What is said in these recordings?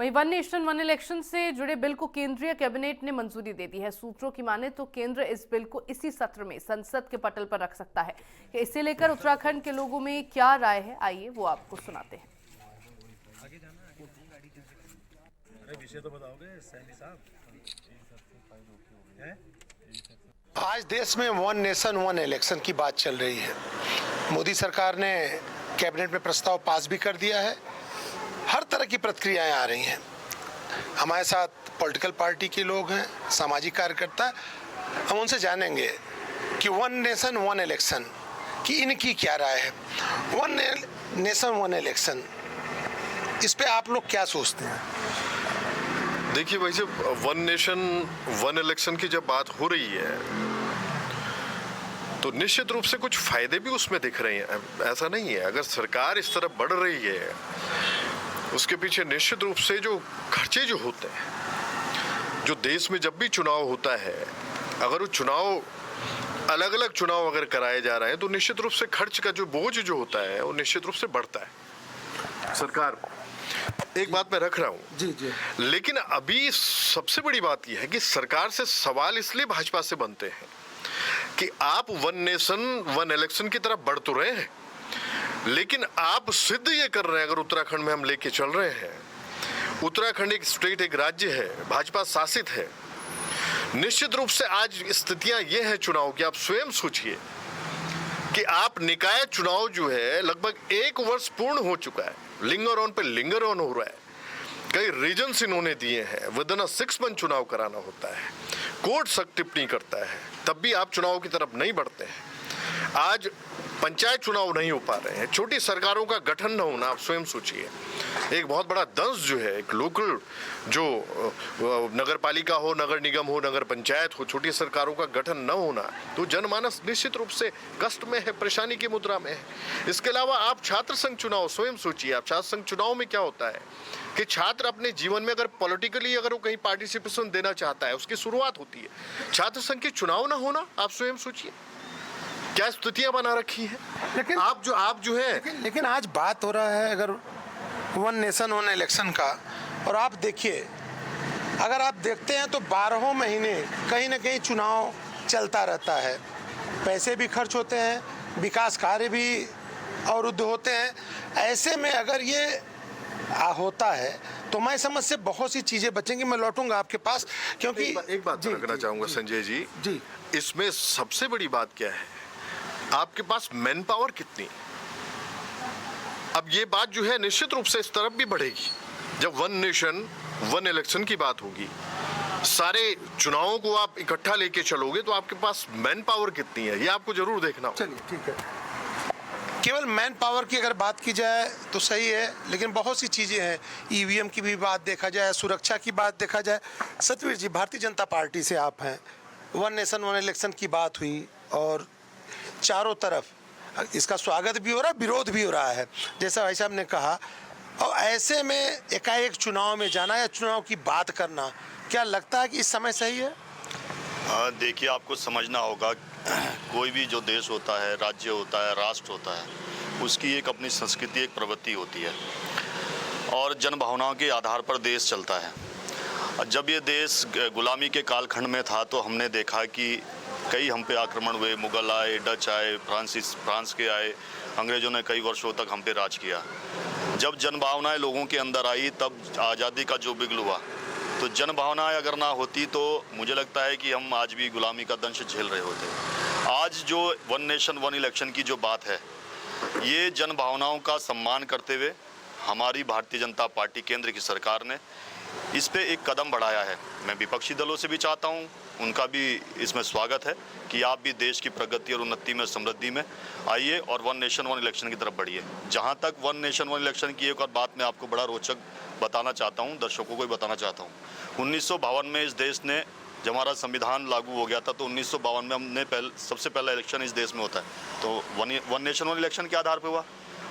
वहीं one nation one election से जुड़े बिल को केंद्रीय कैबिनेट ने मंजूरी दे दी है। सूत्रों की माने तो केंद्र इस बिल को इसी सत्र में संसद के पटल पर रख सकता है। इसे लेकर उत्तराखंड के लोगों में क्या राय है, आइए वो आपको सुनाते हैं। विषय तो बताओगे सैनी साहब। आज देश में वन नेशन वन इलेक्शन की बात चल रही है। मोदी सरकार ने कैबिनेट में प्रस्ताव पास भी कर दिया है। हर तरह की प्रतिक्रियाएं आ रही हैं। हमारे साथ पॉलिटिकल पार्टी के लोग हैं, सामाजिक कार्यकर्ता। हम उनसे जानेंगे कि वन नेशन वन इलेक्शन की इनकी क्या राय है। वन नेशन वन इलेक्शन, इस पे आप लोग क्या सोचते हैं? देखिए भाई साहब, वन नेशन वन इलेक्शन की जब बात हो रही है तो निश्चित रूप से कुछ फायदे भी उसमें दिख रहे हैं। ऐसा नहीं है, अगर सरकार इस तरफ बढ़ रही है उसके पीछे निश्चित रूप से जो खर्चे जो होते हैं, जो देश में जब भी चुनाव होता है, अगर वो चुनाव अलग अलग चुनाव अगर कराए जा रहे हैं तो निश्चित रूप से खर्च का जो बोझ जो होता है वो निश्चित रूप से बढ़ता है सरकार को। एक बात मैं रख रहा हूं जी जी, लेकिन अभी सबसे बड़ी बात यह है कि सरकार से सवाल इसलिए भाजपा से बनते हैं कि आप वन नेशन वन इलेक्शन की तरफ बढ़ तो रहे हैं, लेकिन आप सिद्ध ये कर रहे हैं, अगर उत्तराखंड में हम लेके चल रहे हैं, उत्तराखंड एक स्टेट एक राज्य है, भाजपा शासित है। निश्चित रूप से आज स्थितियां ये हैं चुनाव की, आप स्वयं सोचिए कि आप निकाय चुनाव जो है लगभग 1 वर्ष पूर्ण हो चुका है, लिंगर ऑन पे लिंगर ऑन हो रहा है। कई रीजन्स इन्होंने दिए हैं, विदिन 6 मंथ चुनाव कराना होता है, कोर्ट सख्त टिप्पणी करता है, तब भी आप चुनाव की तरफ नहीं बढ़ते हैं। आज पंचायत चुनाव नहीं हो पा रहे हैं, छोटी सरकारों का गठन न होना, आप स्वयं सोचिए। एक बहुत बड़ा दंश जो है, एक लोकल जो नगर पालिका हो, नगर निगम हो, नगर पंचायत हो, छोटी सरकारों का गठन न होना, तो जनमानस निश्चित रूप से कष्ट में है, परेशानी की मुद्रा में है। इसके अलावा आप छात्र संघ चुनाव स्वयं सोचिए। आप छात्र संघ चुनाव में क्या होता है कि छात्र अपने जीवन में अगर पॉलिटिकली अगर वो कहीं पार्टिसिपेशन देना चाहता है, उसकी शुरुआत होती है। छात्र संघ के चुनाव ना होना, आप स्वयं सोचिए क्या स्थितियां बना रखी है। लेकिन आप जो है लेकिन आज बात हो रहा है अगर वन नेशन वन इलेक्शन का, और आप देखिए, अगर आप देखते हैं तो 12 महीने कहीं ना कहीं चुनाव चलता रहता है, पैसे भी खर्च होते हैं, विकास कार्य भी अवरुद्ध होते हैं। ऐसे में अगर ये होता है तो मैं समझ से बहुत सी चीजें बचेंगी। मैं लौटूंगा आपके पास, क्योंकि एक बात रखना चाहूंगा संजय जी, इसमें सबसे बड़ी बात क्या है, आपके पास मैन पावर कितनी। अब ये बात जो है निश्चित रूप से इस तरफ भी बढ़ेगी। जब वन नेशन वन इलेक्शन की बात होगी, सारे चुनावों को आप इकट्ठा लेके चलोगे तो आपके पास मैन पावर कितनी है, ये आपको जरूर देखना होगा। चलिए ठीक है, केवल मैन पावर की अगर बात की जाए तो सही है, लेकिन बहुत सी चीज़ें हैं। ईवीएम की भी बात देखा जाए, सुरक्षा की बात देखा जाए। सतवीर जी, भारतीय जनता पार्टी से आप हैं, वन नेशन वन इलेक्शन की बात हुई और चारों तरफ इसका स्वागत भी हो रहा है, विरोध भी हो रहा है, जैसा भाई साहब ने कहा। और ऐसे में एकाएक चुनाव में जाना या चुनाव की बात करना, क्या लगता है कि इस समय सही है? देखिए, आपको समझना होगा, कोई भी जो देश होता है, राज्य होता है, राष्ट्र होता है, उसकी एक अपनी संस्कृति, एक प्रवृत्ति होती है और जन भावनाओं के आधार पर देश चलता है। जब ये देश गुलामी के कालखंड में था तो हमने देखा कि कई हम पे आक्रमण हुए, मुगल आए, डच आए, फ्रांस के आए, अंग्रेज़ों ने कई वर्षों तक हम पे राज किया। जब जन भावनाएँ लोगों के अंदर आई, तब आज़ादी का जो बिगुल हुआ, तो जन भावनाएं अगर ना होती तो मुझे लगता है कि हम आज भी गुलामी का दंश झेल रहे होते। आज जो वन नेशन वन इलेक्शन की जो बात है, ये जन भावनाओं का सम्मान करते हुए हमारी भारतीय जनता पार्टी केंद्र की सरकार ने इस पे एक कदम बढ़ाया है। मैं विपक्षी दलों से भी चाहता हूँ, उनका भी इसमें स्वागत है कि आप भी देश की प्रगति और उन्नति में, समृद्धि में आइए और वन नेशन वन इलेक्शन की तरफ बढ़िए। जहाँ तक वन नेशन वन इलेक्शन की एक और बात मैं आपको बड़ा रोचक बताना चाहता हूँ, दर्शकों को भी बताना चाहता हूँ। 1952 में इस देश ने, जब हमारा संविधान लागू हो गया था, तो 1952 में हमने सबसे पहला इलेक्शन इस देश में होता है, तो वन नेशन वन इलेक्शन के आधार पर हुआ।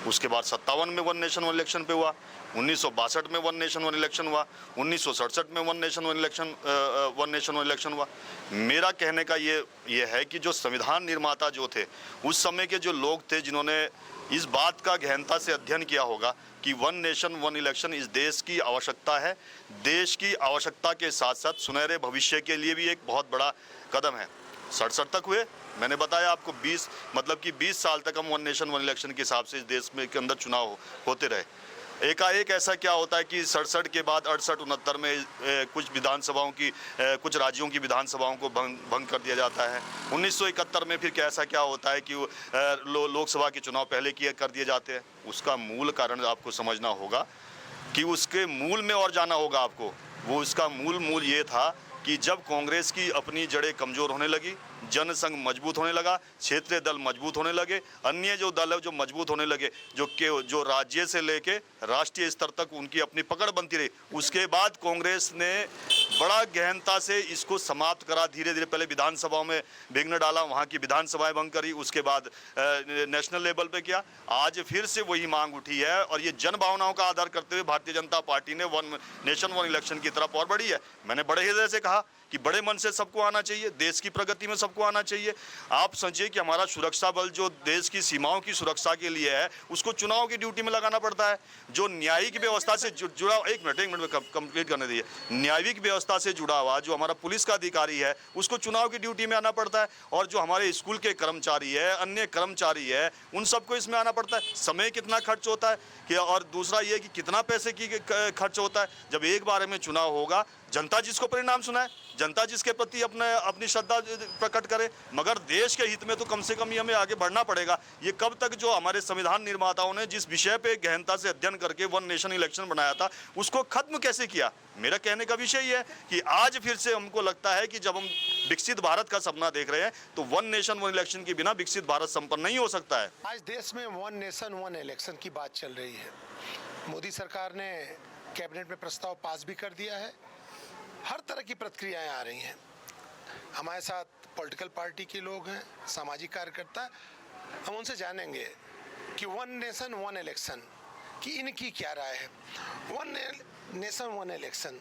उसके बाद 57 में वन नेशन वन इलेक्शन पे हुआ, 1962 में वन नेशन वन इलेक्शन हुआ, 1967 में वन नेशन वन इलेक्शन हुआ। मेरा कहने का ये है कि जो संविधान निर्माता जो थे उस समय के जो लोग थे जिन्होंने इस बात का गहनता से अध्ययन किया होगा कि वन नेशन वन इलेक्शन इस देश की आवश्यकता है, देश की आवश्यकता के साथ साथ सुनहरे भविष्य के लिए भी एक बहुत बड़ा कदम है। 67 तक हुए, मैंने बताया आपको 20 साल तक हम वन नेशन वन इलेक्शन के हिसाब से इस देश में के अंदर चुनाव होते रहे। एकाएक ऐसा क्या होता है कि 67 के बाद 68-69 में कुछ विधानसभाओं की कुछ राज्यों की विधानसभाओं को भंग कर दिया जाता है। 1971 में फिर ऐसा क्या होता है कि लोकसभा के चुनाव पहले कर दिए जाते हैं। उसका मूल कारण आपको समझना होगा कि उसके मूल में और जाना होगा आपको। वो उसका मूल ये था कि जब कांग्रेस की अपनी जड़ें कमज़ोर होने लगी, जनसंघ मजबूत होने लगा, क्षेत्रीय दल मजबूत होने लगे, अन्य जो दल है जो मजबूत होने लगे, जो राज्य से लेके राष्ट्रीय स्तर तक उनकी अपनी पकड़ बनती रही, उसके बाद कांग्रेस ने बड़ा गहनता से इसको समाप्त करा। धीरे धीरे पहले विधानसभाओं में विघ्न डाला, वहाँ की विधानसभाएं भंग करी, उसके बाद नेशनल लेवल पे किया। आज फिर से वही मांग उठी है और ये जन भावनाओं का आधार करते हुए भारतीय जनता पार्टी ने वन नेशन वन इलेक्शन की तरफ और बढ़ी है। मैंने बड़े हृदय से कहा कि बड़े मन से सबको आना चाहिए, देश की प्रगति में सबको आना चाहिए। आप समझिए कि हमारा सुरक्षा बल जो देश की सीमाओं की सुरक्षा के लिए है, उसको चुनाव की ड्यूटी में लगाना पड़ता है। जो न्यायिक व्यवस्था से जुड़ा, एक मिनट में कंप्लीट करने दीजिए, न्यायिक व्यवस्था से जुड़ा हुआ जो हमारा पुलिस का अधिकारी है उसको चुनाव की ड्यूटी में आना पड़ता है, और जो हमारे स्कूल के कर्मचारी है, अन्य कर्मचारी है, उन सबको इसमें आना पड़ता है। समय कितना खर्च होता है कि, और दूसरा ये कि कितना पैसे की खर्च होता है। जब एक बार में चुनाव होगा, जनता जिसको परिणाम सुनाए, जनता जिसके प्रति अपनी श्रद्धा प्रकट करे, मगर देश के हित में तो कम से कम ये हमें आगे बढ़ना पड़ेगा। ये कब तक जो हमारे संविधान निर्माताओं ने जिस विषय पे गहनता से अध्ययन करके वन नेशन इलेक्शन बनाया था उसको खत्म कैसे किया। मेरा कहने का विषय ये है कि आज फिर से हमको लगता है कि जब हम विकसित भारत का सपना देख रहे हैं तो वन नेशन वन इलेक्शन के बिना विकसित भारत संपन्न नहीं हो सकता है। आज देश में वन नेशन वन इलेक्शन की बात चल रही है। मोदी सरकार ने कैबिनेट में प्रस्ताव पास भी कर दिया है। हर तरह की प्रतिक्रियाएं आ रही हैं। हमारे साथ पॉलिटिकल पार्टी के लोग हैं, सामाजिक कार्यकर्ता। हम उनसे जानेंगे कि वन नेशन वन इलेक्शन की इनकी क्या राय है। वन नेशन वन इलेक्शन,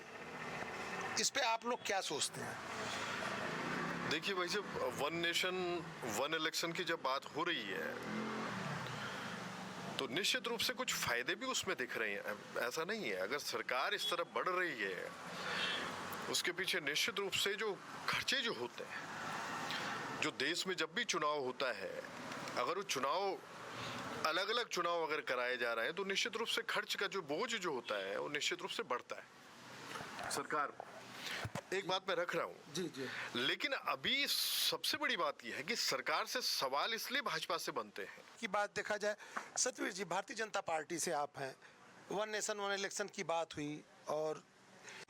इस पे आप लोग क्या सोचते हैं? देखिए भाई साहब, वन नेशन वन इलेक्शन की जब बात हो रही है तो निश्चित रूप से कुछ फायदे भी उसमें दिख रहे हैं। ऐसा नहीं है, अगर सरकार इस तरफ बढ़ रही है उसके पीछे निश्चित रूप से जो खर्चे जो होते हैं, जो देश में जब भी चुनाव होता है, अगर वो चुनाव अलग अलग चुनाव अगर कराए जा रहे हैं तो निश्चित रूप से खर्च का जो बोझ जो होता है वो निश्चित रूप से बढ़ता है। सरकार, एक बात मैं रख रहा हूँ जी जी, लेकिन अभी सबसे बड़ी बात यह है कि सरकार से सवाल इसलिए भाजपा से बनते हैं की बात देखा जाए। सतवीर जी, भारतीय जनता पार्टी से आप हैं, वन नेशन वन इलेक्शन की बात हुई और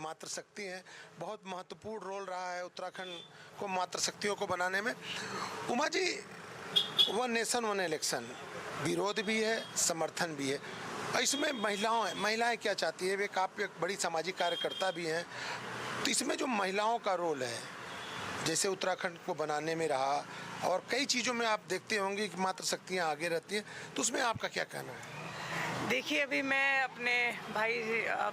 मातृशक्ति है, बहुत महत्वपूर्ण रोल रहा है उत्तराखंड को मातृशक्तियों को बनाने में। Uma ji, one nation one election विरोध भी है, समर्थन भी है। इसमें महिलाएं क्या चाहती है? वे काफ़ी बड़ी सामाजिक कार्यकर्ता भी हैं, तो इसमें जो महिलाओं का रोल है, जैसे उत्तराखंड को बनाने में रहा और कई चीज़ों में आप देखते होंगे कि मातृशक्तियाँ आगे रहती हैं, तो उसमें आपका क्या कहना है? देखिए, अभी मैं अपने भाई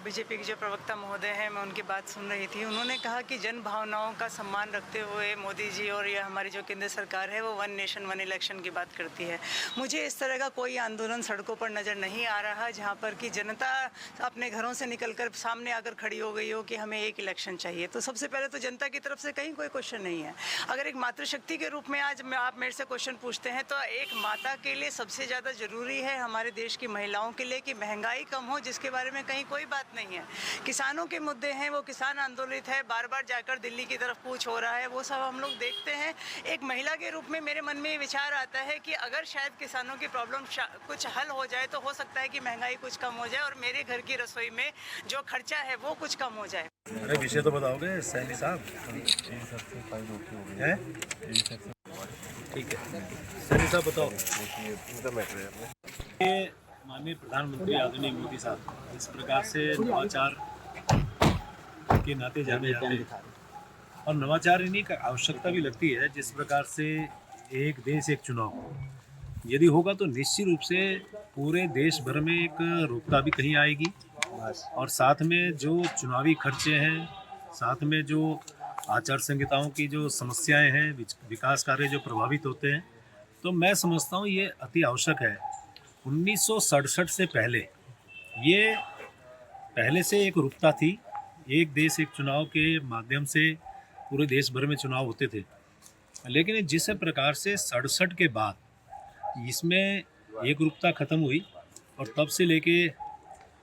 बीजेपी के जो प्रवक्ता महोदय हैं, मैं उनकी बात सुन रही थी। उन्होंने कहा कि जन भावनाओं का सम्मान रखते हुए मोदी जी और ये हमारी जो केंद्र सरकार है वो वन नेशन वन इलेक्शन की बात करती है। मुझे इस तरह का कोई आंदोलन सड़कों पर नज़र नहीं आ रहा जहाँ पर कि जनता अपने घरों से निकलकर सामने आकर खड़ी हो गई हो कि हमें एक इलेक्शन चाहिए। तो सबसे पहले तो जनता की तरफ से कहीं कोई क्वेश्चन नहीं है। अगर एक मातृशक्ति के रूप में आज आप मेरे से क्वेश्चन पूछते हैं तो एक माता के लिए सबसे ज़्यादा ज़रूरी है हमारे देश की महिलाओं के लिए कि महंगाई कम हो, जिसके बारे में कहीं कोई बात नहीं है। किसानों के मुद्दे हैं, वो किसान आंदोलित है, बार बार जाकर दिल्ली की तरफ कूच हो रहा है, वो सब हम लोग देखते हैं। एक महिला के रूप में मेरे मन में ये विचार आता है कि अगर शायद किसानों की प्रॉब्लम कुछ हल हो जाए तो हो सकता है कि महंगाई कुछ कम हो जाए और मेरे घर की रसोई में जो खर्चा है वो कुछ कम हो जाए। अरे विषय तो बताओगे सैनी साहब? हैं? ठीक है, सैनी साहब बताओ। ये माननीय प्रधानमंत्री आदरणीय मोदी साहब इस प्रकार से नवाचार के नाते जाने जाते हैं और नवाचार इन्हीं का आवश्यकता भी लगती है। जिस प्रकार से एक देश एक चुनाव यदि होगा तो निश्चित रूप से पूरे देश भर में एक रूपता भी कहीं आएगी, और साथ में जो चुनावी खर्चे हैं, साथ में जो आचार संहिताओं की जो समस्याएं हैं, विकास कार्य जो प्रभावित होते हैं, तो मैं समझता हूँ ये अति आवश्यक है। 1967 से पहले ये पहले से एक रूपता थी, एक देश एक चुनाव के माध्यम से पूरे देश भर में चुनाव होते थे। लेकिन जिस प्रकार से 67 के बाद इसमें एक रूपता खत्म हुई, और तब से लेके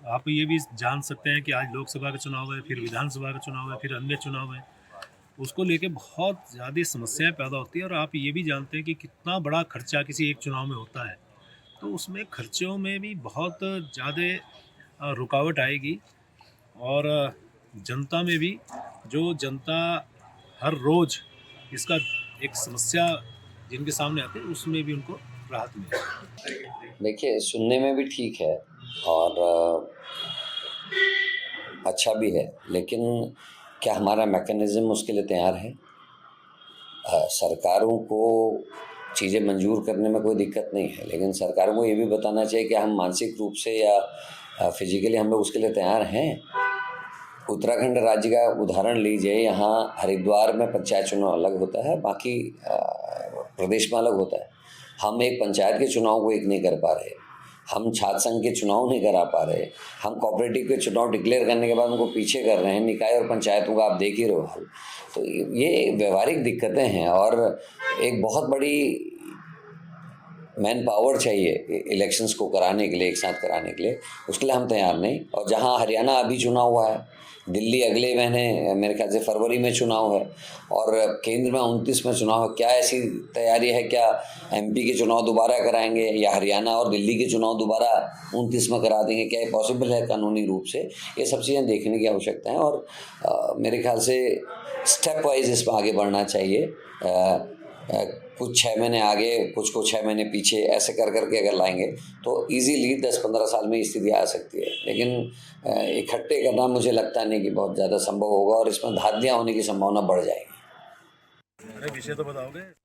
आप ये भी जान सकते हैं कि आज लोकसभा का चुनाव है, फिर विधानसभा का चुनाव है, फिर अन्य चुनाव है, उसको लेके बहुत ज़्यादा समस्याएं पैदा होती है। और आप ये भी जानते हैं कि कितना बड़ा खर्चा किसी एक चुनाव में होता है, तो उसमें खर्चों में भी बहुत ज़्यादा रुकावट आएगी, और जनता में भी, जो जनता हर रोज़ इसका एक समस्या जिनके सामने आते हैं, उसमें भी उनको राहत मिले। देखिए, सुनने में भी ठीक है और अच्छा भी है, लेकिन क्या हमारा मैकेनिज़्म उसके लिए तैयार है? सरकारों को चीज़ें मंजूर करने में कोई दिक्कत नहीं है, लेकिन सरकारों को ये भी बताना चाहिए कि हम मानसिक रूप से या फिजिकली हम लोग उसके लिए तैयार हैं। उत्तराखंड राज्य का उदाहरण लीजिए, यहाँ हरिद्वार में पंचायत चुनाव अलग होता है, बाकी प्रदेश में अलग होता है। हम एक पंचायत के चुनाव को एक नहीं कर पा रहे, हम छात्र संघ के चुनाव नहीं करा पा रहे, हम कोऑपरेटिव के चुनाव डिक्लेयर करने के बाद उनको पीछे कर रहे हैं। निकाय और पंचायतों का आप देख ही रहे हो। तो ये व्यवहारिक दिक्कतें हैं, और एक बहुत बड़ी मैन पावर चाहिए इलेक्शंस को कराने के लिए, एक साथ कराने के लिए। उसके लिए हम तैयार नहीं। और जहां हरियाणा अभी चुनाव हुआ है, दिल्ली अगले महीने मेरे ख्याल से फरवरी में चुनाव है, और केंद्र में 29 में चुनाव है। क्या ऐसी तैयारी है? क्या एमपी के चुनाव दोबारा कराएंगे, या हरियाणा और दिल्ली के चुनाव दोबारा 29 में करा देंगे? क्या ये पॉसिबल है कानूनी रूप से? ये सब चीज़ें देखने की आवश्यकता है, और मेरे ख्याल से स्टेप वाइज इसमें आगे बढ़ना चाहिए। कुछ 6 महीने आगे, कुछ को 6 महीने पीछे, ऐसे कर करके अगर लाएंगे तो इजीली 10-15 साल में स्थिति आ सकती है। लेकिन इकट्ठे करना मुझे लगता नहीं कि बहुत ज़्यादा संभव होगा, और इसमें धांधलियाँ होने की संभावना बढ़ जाएगी। अरे विषय तो बताओगे।